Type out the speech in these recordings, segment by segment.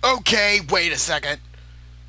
Okay, wait a second.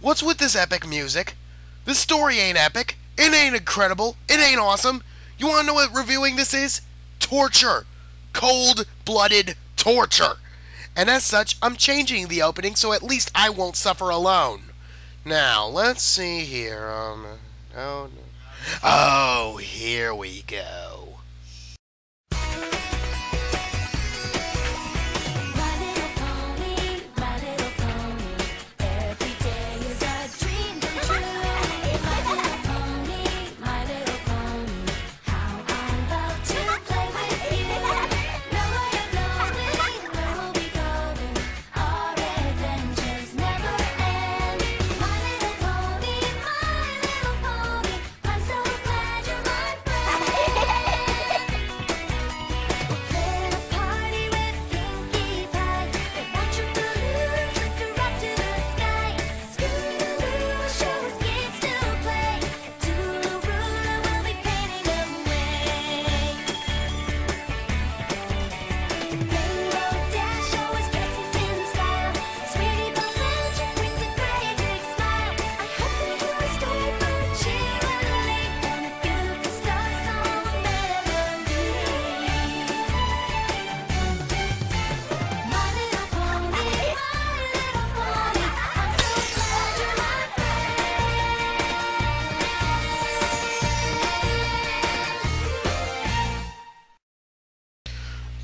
What's with this epic music? This story ain't epic. It ain't incredible. It ain't awesome. You wanna know what reviewing this is? Torture. Cold-blooded torture. And as such, I'm changing the opening so at least I won't suffer alone. Now, let's see here. Oh, here we go.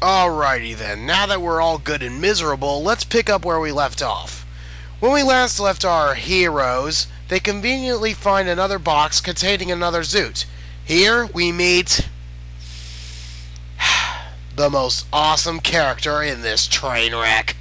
Alrighty then, now that we're all good and miserable, let's pick up where we left off. When we last left our heroes, they conveniently find another box containing another Zoot. Here we meet the most awesome character in this train wreck.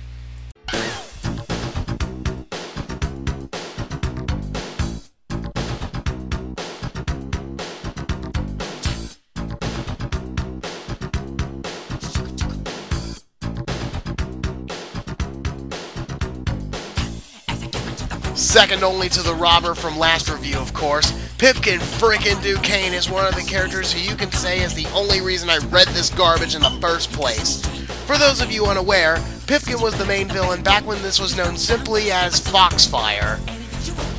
Second only to the robber from last review, of course, Pipkin frickin' Duquesne is one of the characters who you can say is the only reason I read this garbage in the first place. For those of you unaware, Pipkin was the main villain back when this was known simply as Foxfire.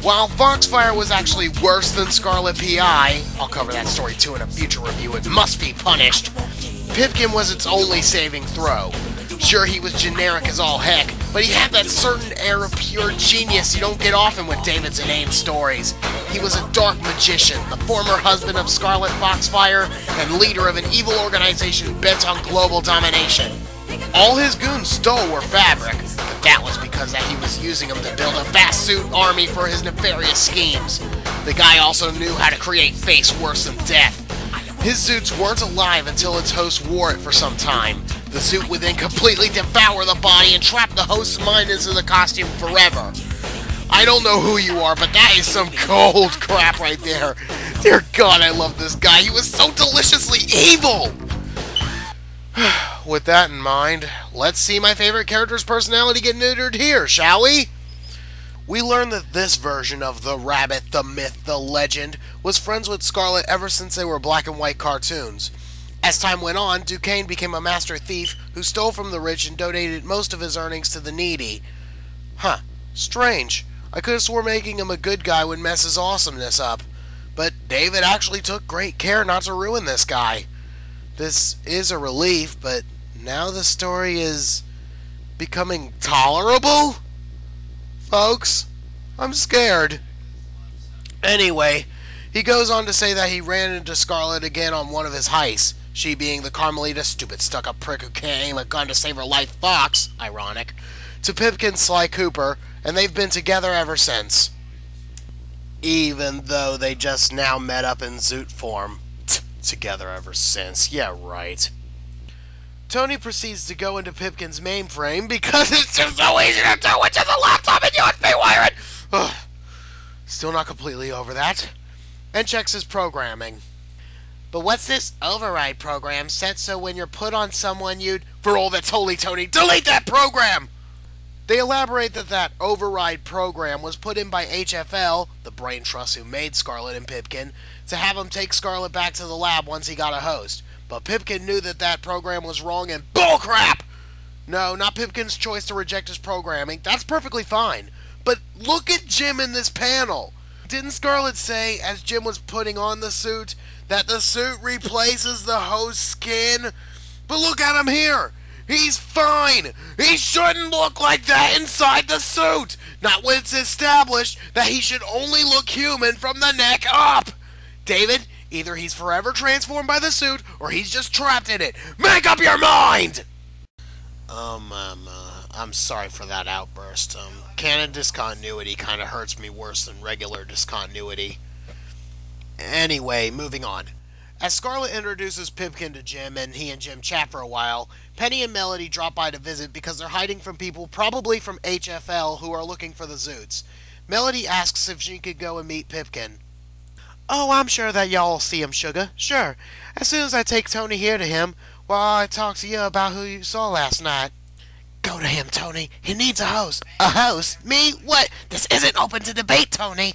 While Foxfire was actually worse than Scarlet P.I, I'll cover that story too in a future review, it must be punished, Pipkin was its only saving throw. Sure, he was generic as all heck, but he had that certain air of pure genius you don't get often with David's inane stories. He was a dark magician, the former husband of Scarlet Foxfire, and leader of an evil organization bent on global domination. All his goons stole were fabric, but that was because he was using them to build a vast suit army for his nefarious schemes. The guy also knew how to create face worse than death. His suits weren't alive until its host wore it for some time. The suit would then completely devour the body and trap the host's mind into the costume forever. I don't know who you are, but that is some cold crap right there. Dear God, I love this guy. He was so deliciously evil! With that in mind, let's see my favorite character's personality get neutered here, shall we? We learn that this version of the rabbit, the myth, the legend, was friends with Scarlet ever since they were black and white cartoons. As time went on, Duquesne became a master thief who stole from the rich and donated most of his earnings to the needy. Huh, strange. I could have swore making him a good guy would mess his awesomeness up. But David actually took great care not to ruin this guy. This is a relief, but now the story is becoming tolerable? Folks, I'm scared. Anyway, he goes on to say that he ran into Scarlet again on one of his heists. She being the Carmelita, stupid stuck-up prick who can't aim a gun to save her life Fox, ironic, to Pipkin Sly Cooper, and they've been together ever since. Even though they just now met up in Zoot form. Together ever since, yeah right. Tony proceeds to go into Pipkin's mainframe because it's just so easy to do with just a laptop and USB wiring! Ugh. Still not completely over that. And checks his programming. But what's this override program set so when you're put on someone you'd... For all that's holy, Tony, delete that program! They elaborate that that override program was put in by HFL, the brain trust who made Scarlet and Pipkin, to have him take Scarlet back to the lab once he got a host. But Pipkin knew that that program was wrong and bullcrap! No, not Pipkin's choice to reject his programming. That's perfectly fine. But look at Jim in this panel. Didn't Scarlet say, as Jim was putting on the suit, that the suit replaces the host's skin? But look at him here. He's fine. He shouldn't look like that inside the suit. Not when it's established that he should only look human from the neck up. David, either he's forever transformed by the suit, or he's just trapped in it. Make up your mind! I'm sorry for that outburst. Canon discontinuity kind of hurts me worse than regular discontinuity. Anyway, moving on. As Scarlet introduces Pipkin to Jim and he and Jim chat for a while, Penny and Melody drop by to visit because they're hiding from people, probably from HFL, who are looking for the Zoots. Melody asks if she could go and meet Pipkin. Oh, I'm sure that y'all will see him, sugar. Sure. As soon as I take Tony here to him, while I talk to you about who you saw last night. Go to him, Tony. He needs a host. A host? Me? What? This isn't open to debate, Tony.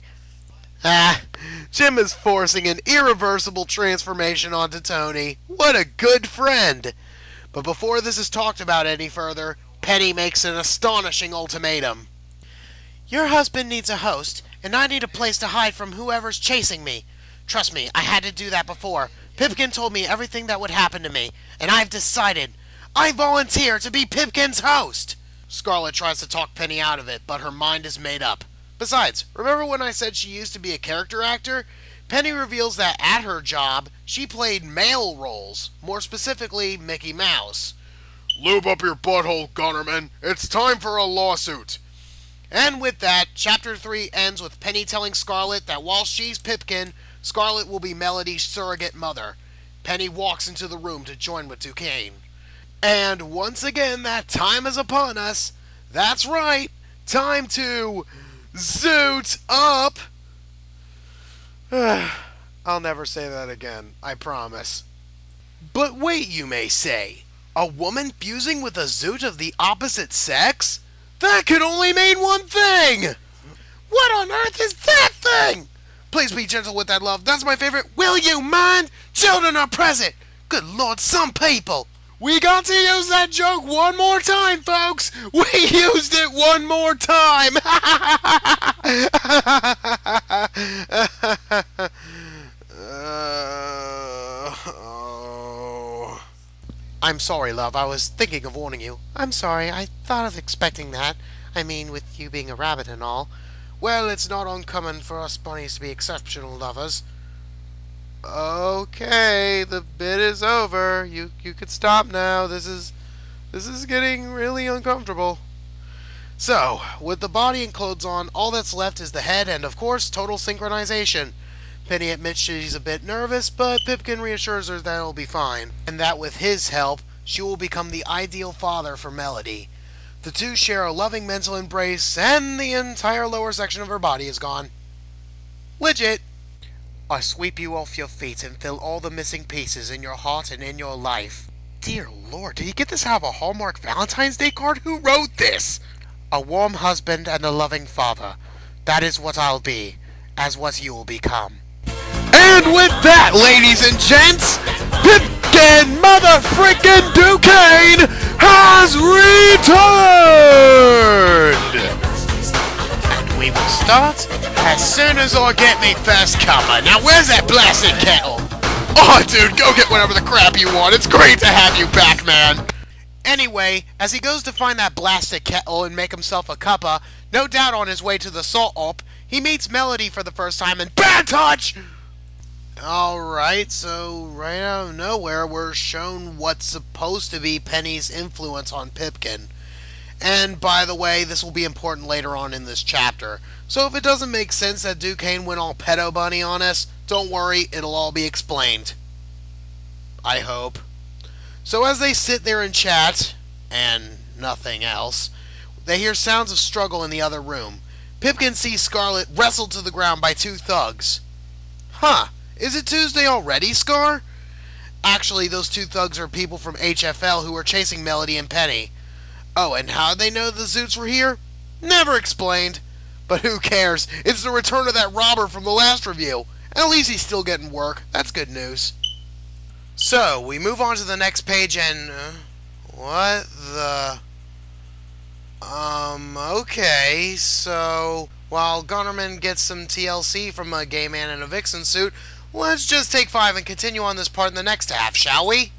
Jim is forcing an irreversible transformation onto Tony. What a good friend. But before this is talked about any further, Penny makes an astonishing ultimatum. Your husband needs a host, and I need a place to hide from whoever's chasing me. Trust me, I had to do that before. Pipkin told me everything that would happen to me, and I've decided. I volunteer to be Pipkin's host! Scarlet tries to talk Penny out of it, but her mind is made up. Besides, remember when I said she used to be a character actor? Penny reveals that at her job, she played male roles, more specifically Mickey Mouse. Lube up your butthole, Gunnerman. It's time for a lawsuit. And with that, Chapter 3 ends with Penny telling Scarlet that while she's Pipkin, Scarlet will be Melody's surrogate mother. Penny walks into the room to join with Duquesne. And once again, that time is upon us. That's right, time to zoot up. I'll never say that again, I promise. But wait, you may say, a woman fusing with a zoot of the opposite sex? That could only mean one thing! What on earth is that thing? Please be gentle with that, love. That's my favorite. Will you mind? Children are present. Good Lord, some people. We got to use that joke one more time, folks! We used it one more time! I'm sorry, love. I was thinking of warning you. I'm sorry. I thought of expecting that. I mean, with you being a rabbit and all. Well, it's not uncommon for us bunnies to be exceptional lovers. Okay, the bit is over. You could stop now. This is getting really uncomfortable. So, with the body and clothes on, all that's left is the head and, of course, total synchronization. Penny admits she's a bit nervous, but Pipkin reassures her that it'll be fine, and that with his help, she will become the ideal father for Melody. The two share a loving mental embrace, and the entire lower section of her body is gone. Legit. I sweep you off your feet and fill all the missing pieces in your heart and in your life. Dear Lord, did you get this out of a Hallmark Valentine's Day card? Who wrote this? A warm husband and a loving father. That is what I'll be, as what you will become. And with that, ladies and gents, Pipkin motherfrickin' Duquesne has returned! And we will start as soon as I get me first cuppa. Now where's that blasted kettle? Oh dude, go get whatever the crap you want. It's great to have you back, man. Anyway, as he goes to find that blasted kettle and make himself a cuppa, no doubt on his way to the salt op, he meets Melody for the first time and bad touch! Alright, so right out of nowhere we're shown what's supposed to be Penny's influence on Pipkin. And by the way, this will be important later on in this chapter. So if it doesn't make sense that Duquesne went all pedo bunny on us, don't worry, it'll all be explained. I hope. So as they sit there and chat, and nothing else, they hear sounds of struggle in the other room. Pipkin sees Scarlet wrestled to the ground by two thugs. Huh, is it Tuesday already, Scar? Actually, those two thugs are people from HFL who are chasing Melody and Penny. Oh, and how'd they know the Zoots were here? Never explained. But who cares? It's the return of that robber from the last review. At least he's still getting work. That's good news. So, we move on to the next page and... What the... okay, so... while Gunnerman gets some TLC from a gay man in a vixen suit, let's just take 5 and continue on this part in the next half, shall we?